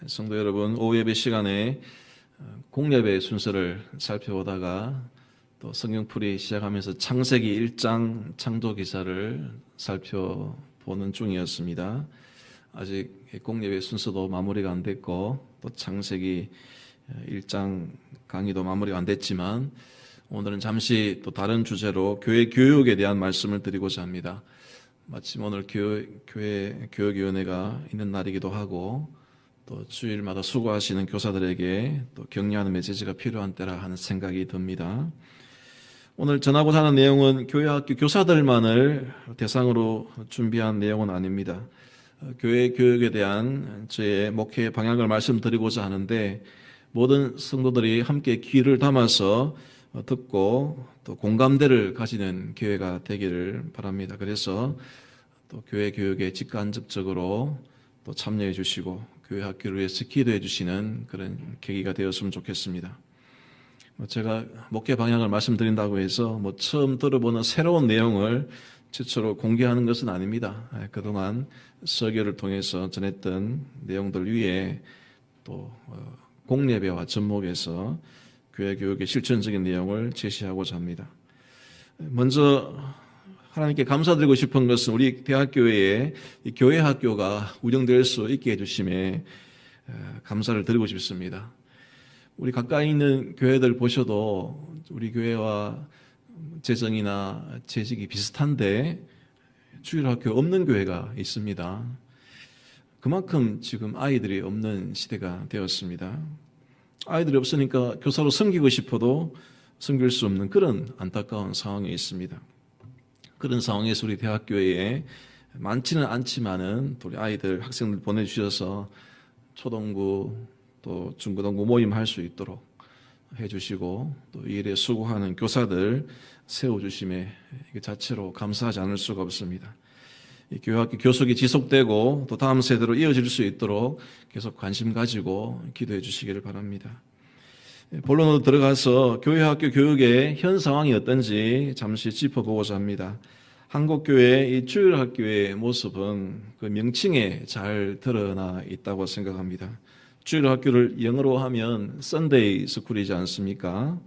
성도 여러분, 오후 예배 시간에 공예배 순서를 살펴보다가 또 성경풀이 시작하면서 창세기 1장 창조 기사를 살펴보는 중이었습니다. 아직 공예배 순서도 마무리가 안 됐고 또 창세기 1장 강의도 마무리가 안 됐지만 오늘은 잠시 또 다른 주제로 교회 교육에 대한 말씀을 드리고자 합니다. 마침 오늘 교회 교육위원회가 있는 날이기도 하고 또 주일마다 수고하시는 교사들에게 또 격려하는 메시지가 필요한 때라 하는 생각이 듭니다. 오늘 전하고자 하는 내용은 교회학교 교사들만을 대상으로 준비한 내용은 아닙니다. 교회 교육에 대한 저의 목회 방향을 말씀드리고자 하는데 모든 성도들이 함께 귀를 담아서 듣고 또 공감대를 가지는 교회가 되기를 바랍니다. 그래서 또 교회 교육에 직간접적으로 또 참여해 주시고 교회 학교를 위해서 기도해 주시는 그런 계기가 되었으면 좋겠습니다. 제가 목회 방향을 말씀드린다고 해서 처음 들어보는 새로운 내용을 최초로 공개하는 것은 아닙니다. 그동안 설교를 통해서 전했던 내용들 위에 또 공예배와 접목해서 교회 교육의 실천적인 내용을 제시하고자 합니다. 먼저 하나님께 감사드리고 싶은 것은 우리 대학교에 교회 학교가 운영될 수 있게 해주심에 감사를 드리고 싶습니다. 우리 가까이 있는 교회들 보셔도 우리 교회와 재정이나 재직이 비슷한데 주일학교 없는 교회가 있습니다. 그만큼 지금 아이들이 없는 시대가 되었습니다. 아이들이 없으니까 교사로 섬기고 싶어도 섬길 수 없는 그런 안타까운 상황에 있습니다. 그런 상황에서 우리 대학교에 많지는 않지만은 우리 아이들, 학생들 보내주셔서 초등부 또 중고등부 모임 할 수 있도록 해주시고 또 이 일에 수고하는 교사들 세워주심에 이 자체로 감사하지 않을 수가 없습니다. 이 교회학교 교속이 지속되고 또 다음 세대로 이어질 수 있도록 계속 관심 가지고 기도해 주시기를 바랍니다. 본론으로 들어가서 교회학교 교육의 현 상황이 어떤지 잠시 짚어보고자 합니다. 한국교회 이 주일학교의 모습은 그 명칭에 잘 드러나 있다고 생각합니다. 주일학교를 영어로 하면 Sunday School이지 않습니까?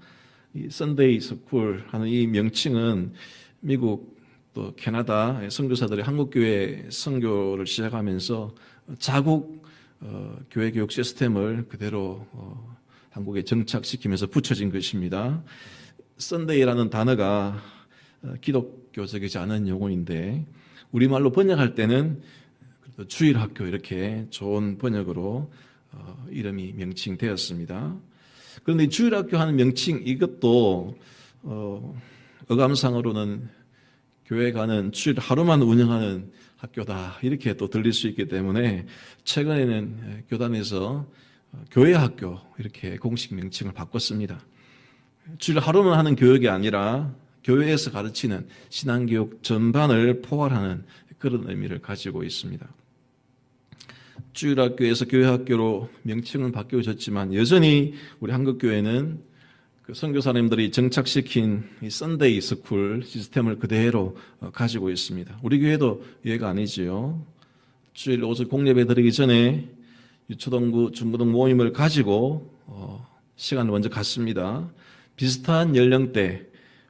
이 Sunday School 하는 이 명칭은 미국 또 캐나다 선교사들이 한국교회 선교를 시작하면서 자국 교회 교육 시스템을 그대로 한국에 정착시키면서 붙여진 것입니다. 썬데이라는 단어가 기독교적이지 않은 용어인데 우리말로 번역할 때는 주일학교 이렇게 좋은 번역으로 이름이 명칭되었습니다. 그런데 주일학교 하는 명칭 이것도 어감상으로는 교회 가는 주일 하루만 운영하는 학교다 이렇게 또 들릴 수 있기 때문에 최근에는 교단에서 교회 학교 이렇게 공식 명칭을 바꿨습니다. 주일 하루만 하는 교육이 아니라 교회에서 가르치는 신앙교육 전반을 포괄하는 그런 의미를 가지고 있습니다. 주일학교에서 교회학교로 명칭은 바뀌어졌지만 여전히 우리 한국교회는 그 선교사님들이 정착시킨 이 썬데이 스쿨 시스템을 그대로 가지고 있습니다. 우리 교회도 예가 아니지요. 주일 오전 공예배 드리기 전에 유초등부, 중고등 모임을 가지고 시간을 먼저 갖습니다. 비슷한 연령대,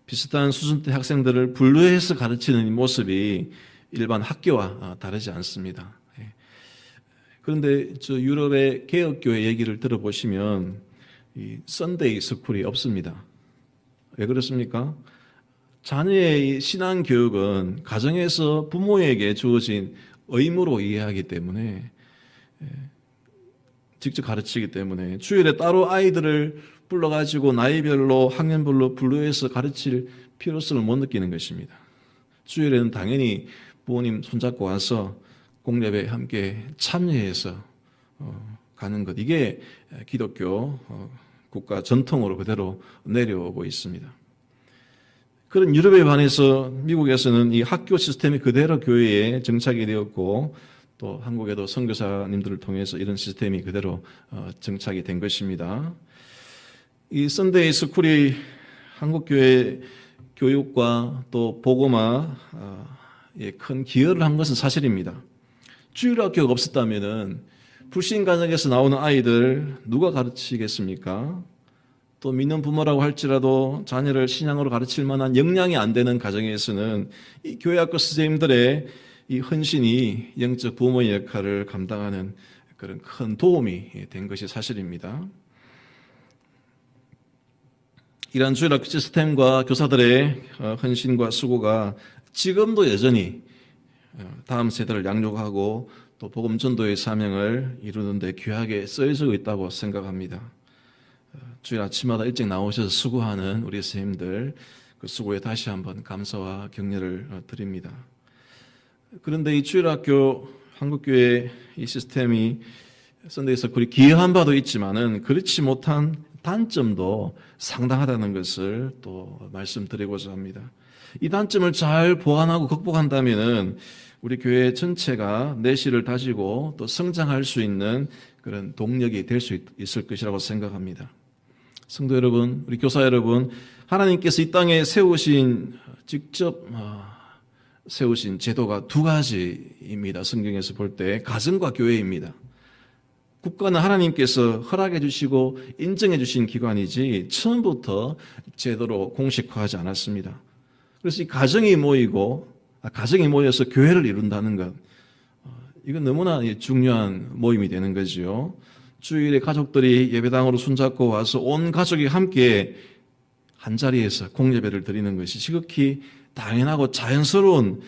비슷한 수준대 학생들을 분류해서 가르치는 모습이 일반 학교와 다르지 않습니다. 그런데 저 유럽의 개혁교회 얘기를 들어보시면 이 썬데이 스쿨이 없습니다. 왜 그렇습니까? 자녀의 신앙 교육은 가정에서 부모에게 주어진 의무로 이해하기 때문에 직접 가르치기 때문에 주일에 따로 아이들을 불러가지고 나이별로 학년별로 분류해서 가르칠 필요성을 못 느끼는 것입니다. 주일에는 당연히 부모님 손잡고 와서 공예배에 함께 참여해서 가는 것 이게 기독교 국가 전통으로 그대로 내려오고 있습니다. 그런 유럽에 반해서 미국에서는 이 학교 시스템이 그대로 교회에 정착이 되었고 또 한국에도 선교사님들을 통해서 이런 시스템이 그대로 정착이 된 것입니다. 이 썬데이 스쿨이 한국교회 교육과 또 복음화에 큰 기여를 한 것은 사실입니다. 주일학교가 없었다면은 불신 가정에서 나오는 아이들 누가 가르치겠습니까? 또 믿는 부모라고 할지라도 자녀를 신앙으로 가르칠 만한 역량이 안 되는 가정에서는 이 교회학교 선생님들의 이 헌신이 영적 부모의 역할을 감당하는 그런 큰 도움이 된 것이 사실입니다. 이러한 주일학교 시스템과 교사들의 헌신과 수고가 지금도 여전히 다음 세대를 양육하고 또 복음 전도의 사명을 이루는 데 귀하게 쓰여지고 있다고 생각합니다. 주일 아침마다 일찍 나오셔서 수고하는 우리 선생님들 그 수고에 다시 한번 감사와 격려를 드립니다. 그런데 이 주일학교 한국교회 이 시스템이 선데이 서클이 기여한 바도 있지만은 그렇지 못한 단점도 상당하다는 것을 또 말씀드리고자 합니다. 이 단점을 잘 보완하고 극복한다면은 우리 교회 전체가 내실을 다지고 또 성장할 수 있는 그런 동력이 될 수 있을 것이라고 생각합니다. 성도 여러분, 우리 교사 여러분, 하나님께서 이 땅에 직접 세우신 제도가 두 가지입니다. 성경에서 볼 때 가정과 교회입니다. 국가는 하나님께서 허락해 주시고 인정해 주신 기관이지 처음부터 제도로 공식화하지 않았습니다. 그래서 이 가정이 모여서 교회를 이룬다는 것, 이건 너무나 중요한 모임이 되는 거죠. 주일에 가족들이 예배당으로 손잡고 와서 온 가족이 함께 한 자리에서 공예배를 드리는 것이 지극히 당연하고 자연스러운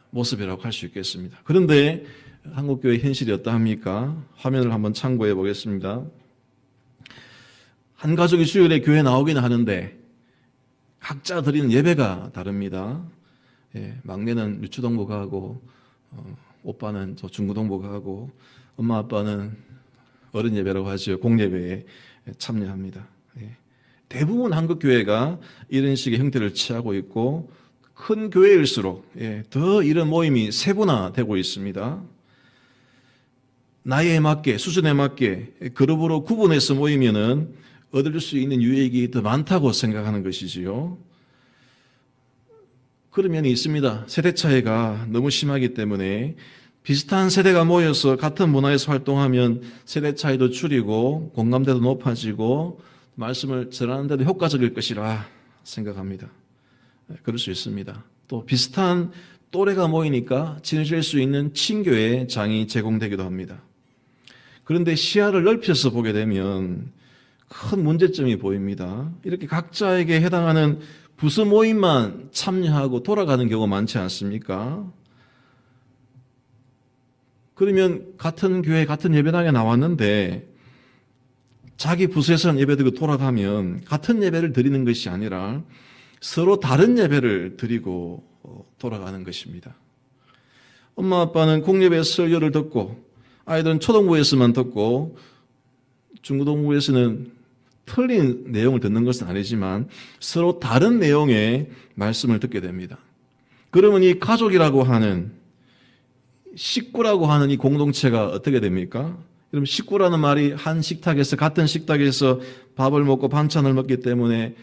모습이라고 할 수 있겠습니다. 그런데 한국교회 현실이 어떠합니까? 화면을 한번 참고해 보겠습니다. 한 가족이 주일에 교회 나오긴 하는데 각자 드리는 예배가 다릅니다. 막내는 유초동부 가고 오빠는 중고동부 가고 엄마 아빠는 어른 예배라고 하죠. 공예배에 참여합니다. 대부분 한국교회가 이런 식의 형태를 취하고 있고 큰 교회일수록 더 이런 모임이 세분화되고 있습니다. 나이에 맞게 수준에 맞게 그룹으로 구분해서 모이면은 얻을 수 있는 유익이 더 많다고 생각하는 것이지요. 그런 면이 있습니다. 세대 차이가 너무 심하기 때문에 비슷한 세대가 모여서 같은 문화에서 활동하면 세대 차이도 줄이고 공감대도 높아지고 말씀을 전하는 데도 효과적일 것이라 생각합니다. 그럴 수 있습니다. 또 비슷한 또래가 모이니까 친해질 수 있는 친교의 장이 제공되기도 합니다. 그런데 시야를 넓혀서 보게 되면 큰 문제점이 보입니다. 이렇게 각자에게 해당하는 부서 모임만 참여하고 돌아가는 경우가 많지 않습니까? 그러면 같은 교회, 같은 예배당에 나왔는데 자기 부서에서는 예배드리고 돌아가면 같은 예배를 드리는 것이 아니라 서로 다른 예배를 드리고 돌아가는 것입니다. 엄마 아빠는 공예배 설교를 듣고 아이들은 초등부에서만 듣고 중고등부에서는 틀린 내용을 듣는 것은 아니지만 서로 다른 내용의 말씀을 듣게 됩니다. 그러면 이 가족이라고 하는 식구라고 하는 이 공동체가 어떻게 됩니까? 여러분 식구라는 말이 한 식탁에서 같은 식탁에서 밥을 먹고 반찬을 먹기 때문에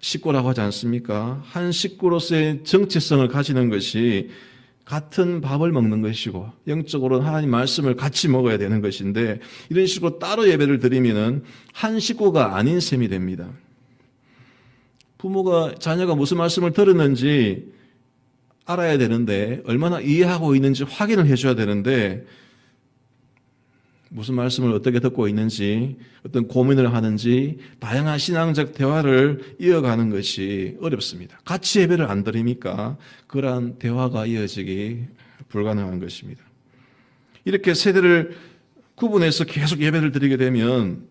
식구라고 하지 않습니까? 한 식구로서의 정체성을 가지는 것이 같은 밥을 먹는 것이고 영적으로는 하나님 말씀을 같이 먹어야 되는 것인데 이런 식으로 따로 예배를 드리면은 한 식구가 아닌 셈이 됩니다. 부모가 자녀가 무슨 말씀을 들었는지 알아야 되는데 얼마나 이해하고 있는지 확인을 해줘야 되는데 무슨 말씀을 어떻게 듣고 있는지 어떤 고민을 하는지 다양한 신앙적 대화를 이어가는 것이 어렵습니다. 같이 예배를 안 드리니까 그러한 대화가 이어지기 불가능한 것입니다. 이렇게 세대를 구분해서 계속 예배를 드리게 되면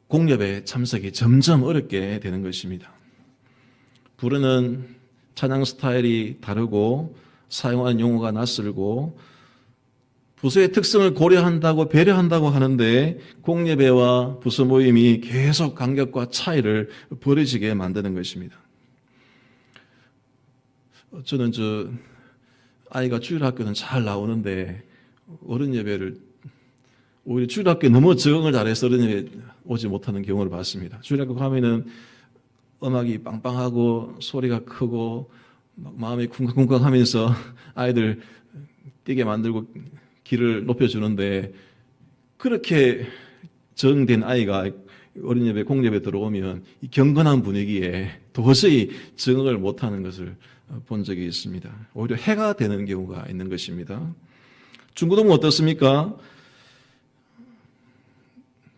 공예배 참석이 점점 어렵게 되는 것입니다. 부르는 찬양 스타일이 다르고 사용하는 용어가 낯설고 부서의 특성을 고려한다고 배려한다고 하는데 공예배와 부서 모임이 계속 간격과 차이를 벌어지게 만드는 것입니다. 저는 아이가 주일학교는 잘 나오는데 어른 예배를 오히려 주일학교에 너무 적응을 잘해서 어른 예배 오지 못하는 경우를 봤습니다. 주일학교 가면은 음악이 빵빵하고 소리가 크고 막 마음이 쿵쾅쿵쾅하면서 아이들 뛰게 만들고 길을 높여주는데 그렇게 정된 아이가 어린 예배, 공예배 들어오면 이 경건한 분위기에 도저히 적응을 못하는 것을 본 적이 있습니다. 오히려 해가 되는 경우가 있는 것입니다. 중고등부 어떻습니까?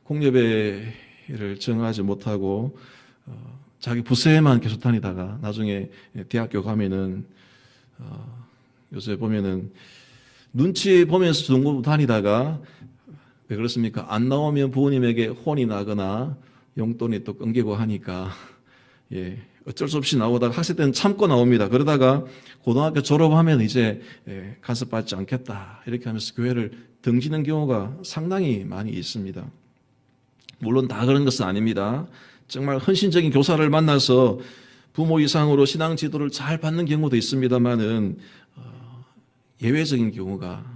공예배를 정하지 못하고 자기 부서에만 계속 다니다가 나중에 대학교 가면은 요새 보면은 눈치 보면서 중고등부 다니다가 왜 그렇습니까? 안 나오면 부모님에게 혼이 나거나 용돈이 또 끊기고 하니까 어쩔 수 없이 나오다가 학생 때는 참고 나옵니다. 그러다가 고등학교 졸업하면 이제 간섭받지 않겠다 이렇게 하면서 교회를 등지는 경우가 상당히 많이 있습니다. 물론 다 그런 것은 아닙니다. 정말 헌신적인 교사를 만나서 부모 이상으로 신앙 지도를 잘 받는 경우도 있습니다만은 예외적인 경우가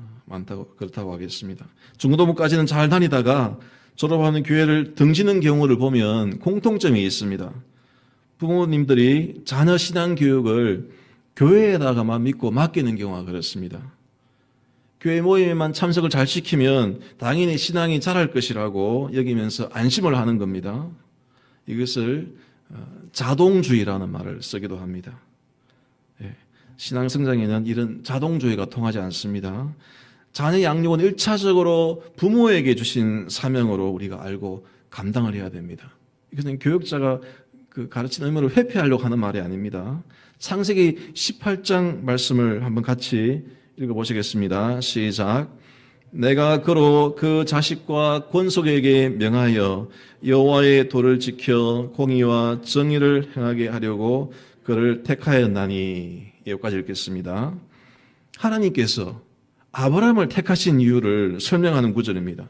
그렇다고 하겠습니다. 중고등부까지는 잘 다니다가 졸업하는 교회를 등지는 경우를 보면 공통점이 있습니다. 부모님들이 자녀 신앙 교육을 교회에다가만 믿고 맡기는 경우가 그렇습니다. 교회 모임에만 참석을 잘 시키면 당연히 신앙이 자랄 것이라고 여기면서 안심을 하는 겁니다. 이것을 자동주의라는 말을 쓰기도 합니다. 신앙 성장에는 이런 자동주의가 통하지 않습니다. 자녀 양육은 1차적으로 부모에게 주신 사명으로 우리가 알고 감당을 해야 됩니다. 이것은 교육자가 가르치는 의무를 회피하려고 하는 말이 아닙니다. 창세기 18장 말씀을 한번 같이 읽어보시겠습니다. 시작. 내가 그로 그 자식과 권속에게 명하여 여호와의 도를 지켜 공의와 정의를 행하게 하려고 그를 택하였나니. 여기까지 읽겠습니다. 하나님께서 아브라함을 택하신 이유를 설명하는 구절입니다.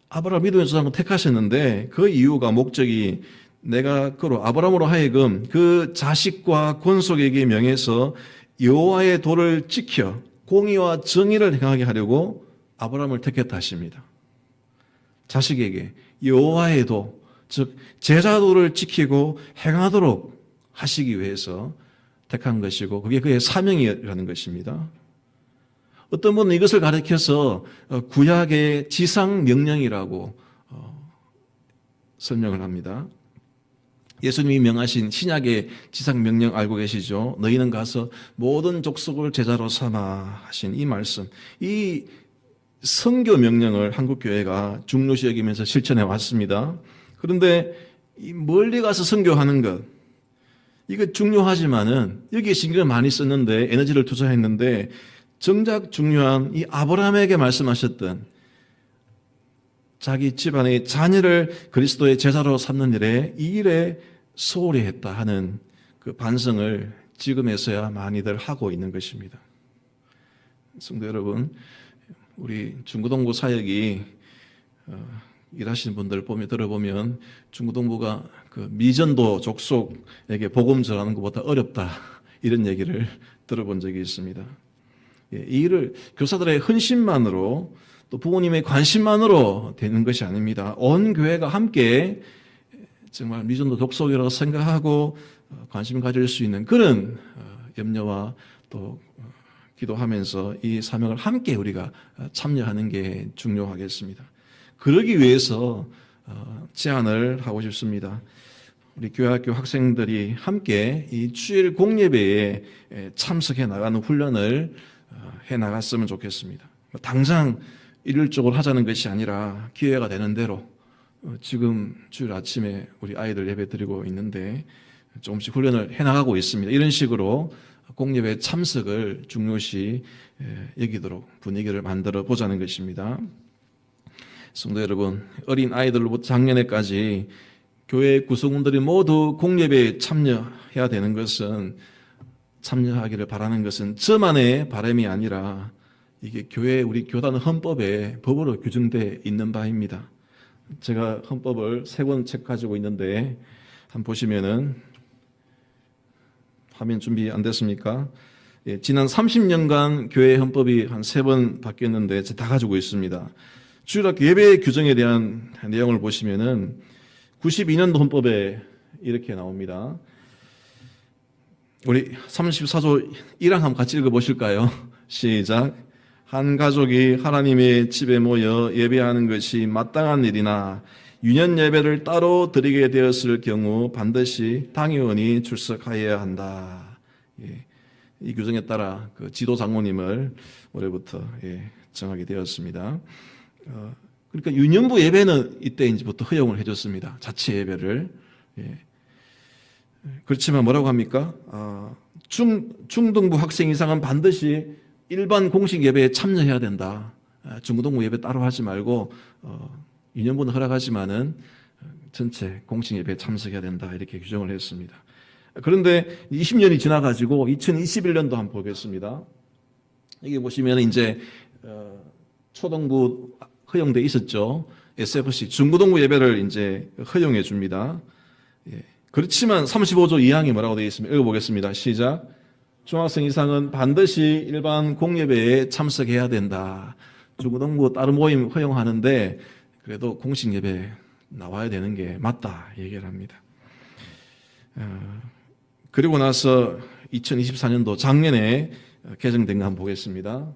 아브라함 믿음의 조상을 택하셨는데 그 이유가 목적이 내가 그로 아브라함으로 하여금 그 자식과 권속에게 명해서 여호와의 도를 지켜 공의와 정의를 행하게 하려고 아브라함을 택했다 하십니다. 자식에게 여호와의 도, 즉 제자도를 지키고 행하도록 하시기 위해서 택한 것이고 그게 그의 사명이라는 것입니다. 어떤 분은 이것을 가리켜서 구약의 지상명령이라고 설명을 합니다. 예수님이 명하신 신약의 지상명령 알고 계시죠? 너희는 가서 모든 족속을 제자로 삼아 하신 이 말씀, 이 선교 명령을 한국교회가 중요시 여기면서 실천해 왔습니다. 그런데 멀리 가서 선교하는 것, 이거 중요하지만은 여기에 신경을 많이 썼는데 에너지를 투자했는데 정작 중요한 이 아브라함에게 말씀하셨던 자기 집안의 자녀를 그리스도의 제자로 삼는 일에 이 일에 소홀히 했다 하는 그 반성을 지금에서야 많이들 하고 있는 것입니다. 성도 여러분, 우리 중고등부 사역이 일하시는 분들 들어보면 중고등부가 그 미전도 족속에게 복음 전하는 것보다 어렵다 이런 얘기를 들어본 적이 있습니다. 이 일을 교사들의 헌신만으로 또 부모님의 관심만으로 되는 것이 아닙니다. 온 교회가 함께 정말 미전도 족속이라고 생각하고 관심을 가질 수 있는 그런 염려와 또 기도하면서 이 사명을 함께 우리가 참여하는 게 중요하겠습니다. 그러기 위해서 제안을 하고 싶습니다. 우리 교회학교 학생들이 함께 이 주일 공예배에 참석해 나가는 훈련을 해 나갔으면 좋겠습니다. 당장 일률적으로 하자는 것이 아니라 기회가 되는 대로 지금 주일 아침에 우리 아이들 예배 드리고 있는데 조금씩 훈련을 해 나가고 있습니다. 이런 식으로 공예배 참석을 중요시 여기도록 분위기를 만들어 보자는 것입니다. 성도 여러분, 어린 아이들로부터 작년에까지 교회 구성원들이 모두 공예배에 참여해야 되는 것은 참여하기를 바라는 것은 저만의 바람이 아니라 이게 우리 교단 헌법에 법으로 규정되어 있는 바입니다. 제가 헌법을 3권 책 가지고 있는데 한번 보시면은 화면 준비 안 됐습니까? 지난 30년간 교회 헌법이 한 3번 바뀌었는데 다 가지고 있습니다. 주일학교 예배 규정에 대한 내용을 보시면은 92년도 헌법에 이렇게 나옵니다. 우리 34조 1항 한번 같이 읽어보실까요? 시작. 한 가족이 하나님의 집에 모여 예배하는 것이 마땅한 일이나 유년 예배를 따로 드리게 되었을 경우 반드시 당의원이 출석하여야 한다. 예, 이 규정에 따라 그 지도 장로님을 올해부터 정하게 되었습니다. 그러니까 유년부 예배는 이때 이제부터 허용을 해줬습니다. 자체 예배를. 그렇지만 뭐라고 합니까? 중등부 학생 이상은 반드시 일반 공식 예배에 참여해야 된다. 중고등부 예배 따로 하지 말고 유년부는 허락하지만은 전체 공식 예배에 참석해야 된다. 이렇게 규정을 했습니다. 그런데 20년이 지나가지고 2021년도 한번 보겠습니다. 여기 보시면 이제 초등부 허용돼 있었죠. SFC 중고등부 예배를 이제 허용해 줍니다. 그렇지만 35조 2항이 뭐라고 되어 있습니까? 읽어보겠습니다. 시작. 중학생 이상은 반드시 일반 공예배에 참석해야 된다. 중고등부 다른 모임 허용하는데 그래도 공식 예배 나와야 되는 게 맞다 얘기를 합니다. 그리고 나서 2024년도 작년에 개정된 거 한번 보겠습니다.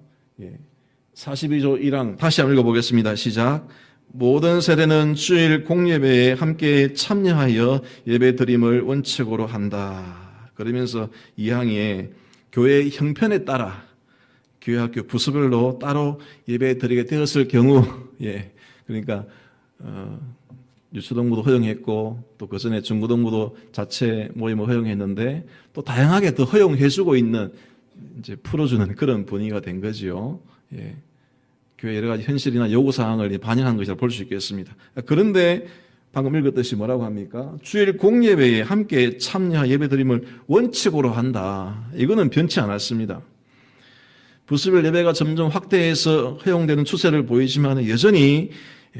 42조 1항 다시 한번 읽어보겠습니다. 시작. 모든 세대는 주일 공예배에 함께 참여하여 예배드림을 원칙으로 한다. 그러면서 2항에 교회 형편에 따라 교회학교 부서별로 따로 예배드리게 되었을 경우, 그러니까 유초등부도 허용했고 또 그 전에 중고등부도 자체 모임을 허용했는데 또 다양하게 더 허용해주고 있는 이제 풀어주는 그런 분위기가 된 거지요. 교회 여러 가지 현실이나 요구 사항을 반영한 것이라 볼 수 있겠습니다. 그런데 방금 읽었듯이 뭐라고 합니까? 주일 공예배에 함께 참여 예배드림을 원칙으로 한다. 이거는 변치 않았습니다. 부수별 예배가 점점 확대해서 허용되는 추세를 보이지만 여전히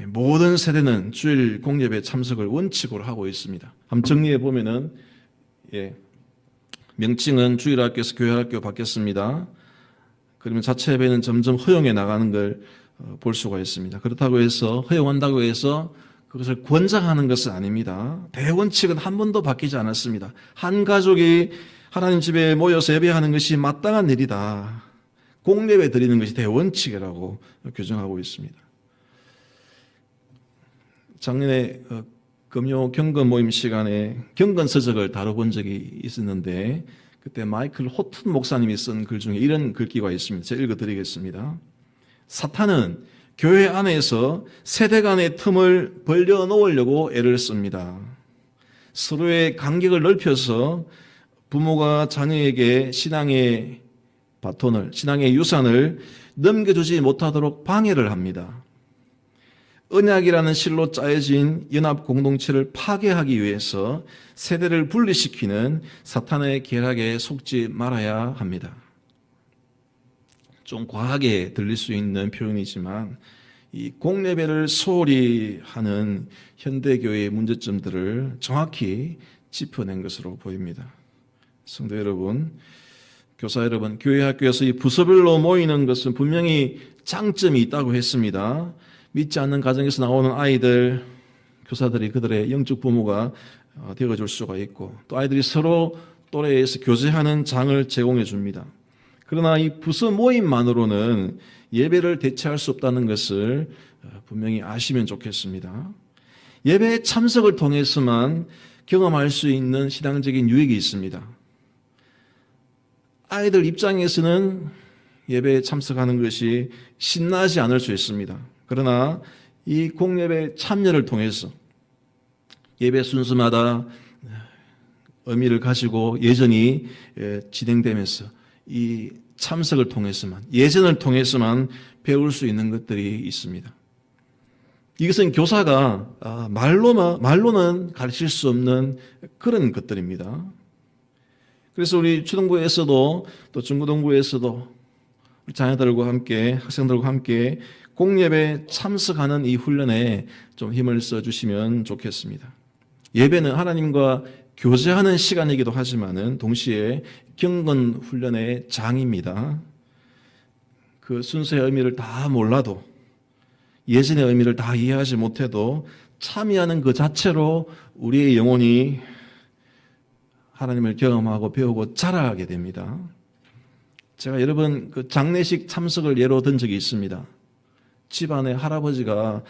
모든 세대는 주일 공예배 참석을 원칙으로 하고 있습니다. 한번 정리해 보면은 명칭은 주일학교에서 교회학교 바뀌었습니다. 그러면 자체 예배는 점점 허용해 나가는 걸 볼 수가 있습니다. 그렇다고 해서 허용한다고 해서 그것을 권장하는 것은 아닙니다. 대원칙은 한 번도 바뀌지 않았습니다. 한 가족이 하나님 집에 모여서 예배하는 것이 마땅한 일이다. 공예배 드리는 것이 대원칙이라고 규정하고 있습니다. 작년에 금요 경건 모임 시간에 경건 서적을 다뤄본 적이 있었는데 그때 마이클 호튼 목사님이 쓴 글 중에 이런 글귀가 있습니다. 제가 읽어드리겠습니다. 사탄은 교회 안에서 세대 간의 틈을 벌려놓으려고 애를 씁니다. 서로의 간격을 넓혀서 부모가 자녀에게 신앙의 바톤을, 신앙의 유산을 넘겨주지 못하도록 방해를 합니다. 언약이라는 실로 짜여진 연합 공동체를 파괴하기 위해서 세대를 분리시키는 사탄의 계략에 속지 말아야 합니다. 좀 과하게 들릴 수 있는 표현이지만 이 공예배를 소홀히 하는 현대교회의 문제점들을 정확히 짚어낸 것으로 보입니다. 성도 여러분, 교사 여러분, 교회 학교에서 이 부서별로 모이는 것은 분명히 장점이 있다고 했습니다. 믿지 않는 가정에서 나오는 아이들, 교사들이 그들의 영적 부모가 되어줄 수가 있고 또 아이들이 서로 또래에서 교제하는 장을 제공해 줍니다. 그러나 이 부서 모임만으로는 예배를 대체할 수 없다는 것을 분명히 아시면 좋겠습니다. 예배의 참석을 통해서만 경험할 수 있는 신앙적인 유익이 있습니다. 아이들 입장에서는 예배에 참석하는 것이 신나지 않을 수 있습니다. 그러나 이 공예배 참여를 통해서 예배 순서마다 의미를 가지고 예전이 진행되면서 이 참석을 통해서만, 예전을 통해서만 배울 수 있는 것들이 있습니다. 이것은 교사가 말로는 가르칠 수 없는 그런 것들입니다. 그래서 우리 초등부에서도 또 중고등부에서도 우리 자녀들과 함께, 학생들과 함께 공예배에 참석하는 이 훈련에 좀 힘을 써주시면 좋겠습니다. 예배는 하나님과 교제하는 시간이기도 하지만은 동시에 경건 훈련의 장입니다. 그 순서의 의미를 다 몰라도 예전의 의미를 다 이해하지 못해도 참여하는 그 자체로 우리의 영혼이 하나님을 경험하고 배우고 자라게 됩니다. 제가 여러 번 그 장례식 참석을 예로 든 적이 있습니다. 집안에 할아버지가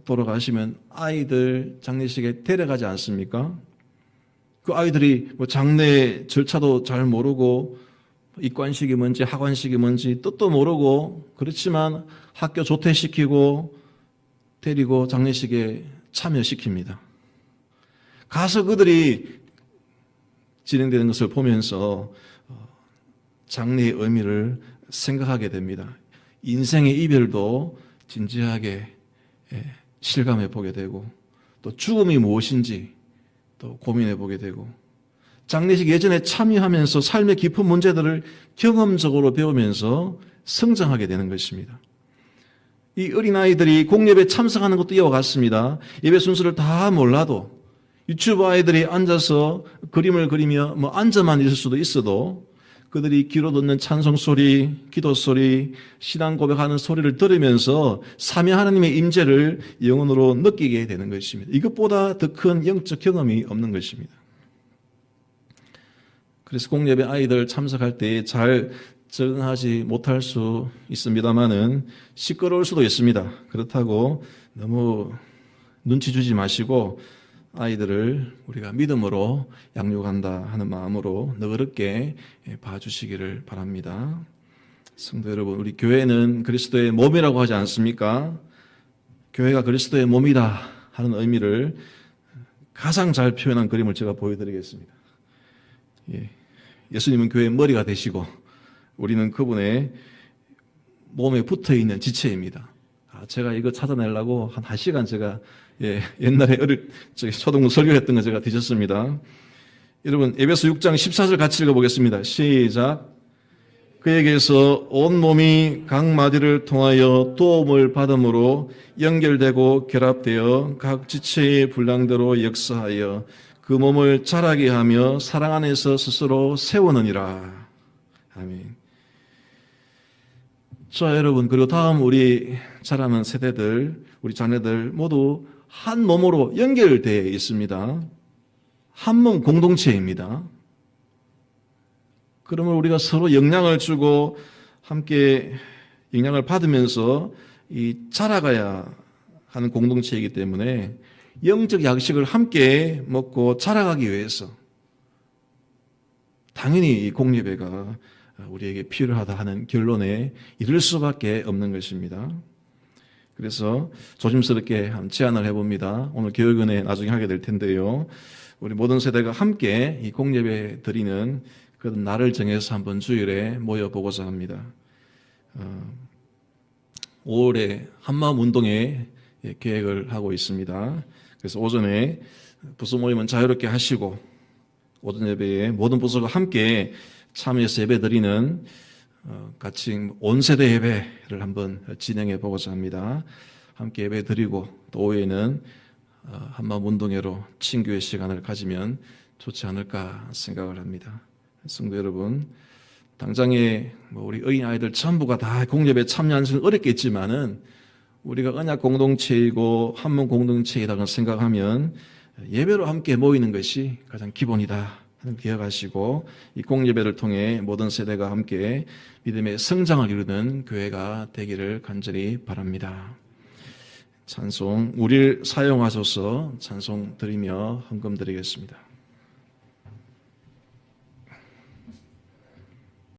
돌아가시면 아이들 장례식에 데려가지 않습니까? 그 아이들이 뭐 장례 절차도 잘 모르고 입관식이 뭔지 하관식이 뭔지 뜻도 모르고 그렇지만 학교 조퇴시키고 데리고 장례식에 참여시킵니다. 가서 그들이 진행되는 것을 보면서 장례의 의미를 생각하게 됩니다. 인생의 이별도 진지하게 실감해 보게 되고 또 죽음이 무엇인지 또 고민해 보게 되고 장례식 예전에 참여하면서 삶의 깊은 문제들을 경험적으로 배우면서 성장하게 되는 것입니다. 이 어린아이들이 공예배에 참석하는 것도 이와 같습니다. 예배 순서를 다 몰라도 유치부 아이들이 앉아서 그림을 그리며 뭐 앉아만 있을 수도 있어도 그들이 귀로 듣는 찬송 소리, 기도 소리, 신앙 고백하는 소리를 들으면서 삼위 하나님의 임재를 영혼으로 느끼게 되는 것입니다. 이것보다 더 큰 영적 경험이 없는 것입니다. 그래서 공예배 아이들 참석할 때 잘 적응하지 못할 수 있습니다만은 시끄러울 수도 있습니다. 그렇다고 너무 눈치 주지 마시고 아이들을 우리가 믿음으로 양육한다 하는 마음으로 너그럽게 봐주시기를 바랍니다. 성도 여러분, 우리 교회는 그리스도의 몸이라고 하지 않습니까? 교회가 그리스도의 몸이다 하는 의미를 가장 잘 표현한 그림을 제가 보여드리겠습니다. 예수님은 교회의 머리가 되시고 우리는 그분의 몸에 붙어있는 지체입니다. 제가 이거 찾아내려고 한 1시간 제가 옛날에 초등부 설교했던 거 제가 뒤졌습니다. 여러분 에베소 6장 14절 같이 읽어보겠습니다. 시작. 그에게서 온몸이 각 마디를 통하여 도움을 받음으로 연결되고 결합되어 각 지체의 분량대로 역사하여 그 몸을 자라게 하며 사랑 안에서 스스로 세우느니라. 아멘. 자, 여러분, 그리고 다음 우리 자라는 세대들, 우리 자녀들 모두 한 몸으로 연결되어 있습니다. 한 몸 공동체입니다. 그러면 우리가 서로 영향을 주고 함께 영향을 받으면서 자라가야 하는 공동체이기 때문에 영적 양식을 함께 먹고 자라가기 위해서 당연히 이 공예배가 우리에게 필요하다 하는 결론에 이를 수밖에 없는 것입니다. 그래서 조심스럽게 한번 제안을 해봅니다. 오늘 교육은혜 나중에 하게 될 텐데요. 우리 모든 세대가 함께 이 공예배 드리는 그런 날을 정해서 한번 주일에 모여보고자 합니다. 5월에 한마음 운동회 계획을 하고 있습니다. 그래서 오전에 부서 모임은 자유롭게 하시고 오전 예배에 모든 부서가 함께 참여해서 예배 드리는 같이 온 세대 예배를 한번 진행해 보고자 합니다. 함께 예배 드리고 또 오후에는 한마음 운동회로 친교의 시간을 가지면 좋지 않을까 생각을 합니다. 성도 여러분, 당장에 우리 어린 아이들 전부가 다 공예배에 참여하는 것은 어렵겠지만은 우리가 언약 공동체이고 한몸 공동체이라고 생각하면 예배로 함께 모이는 것이 가장 기본이다 하는 기억하시고 이 공예배를 통해 모든 세대가 함께 믿음의 성장을 이루는 교회가 되기를 간절히 바랍니다. 찬송 우리를 사용하소서 찬송 드리며 헌금 드리겠습니다.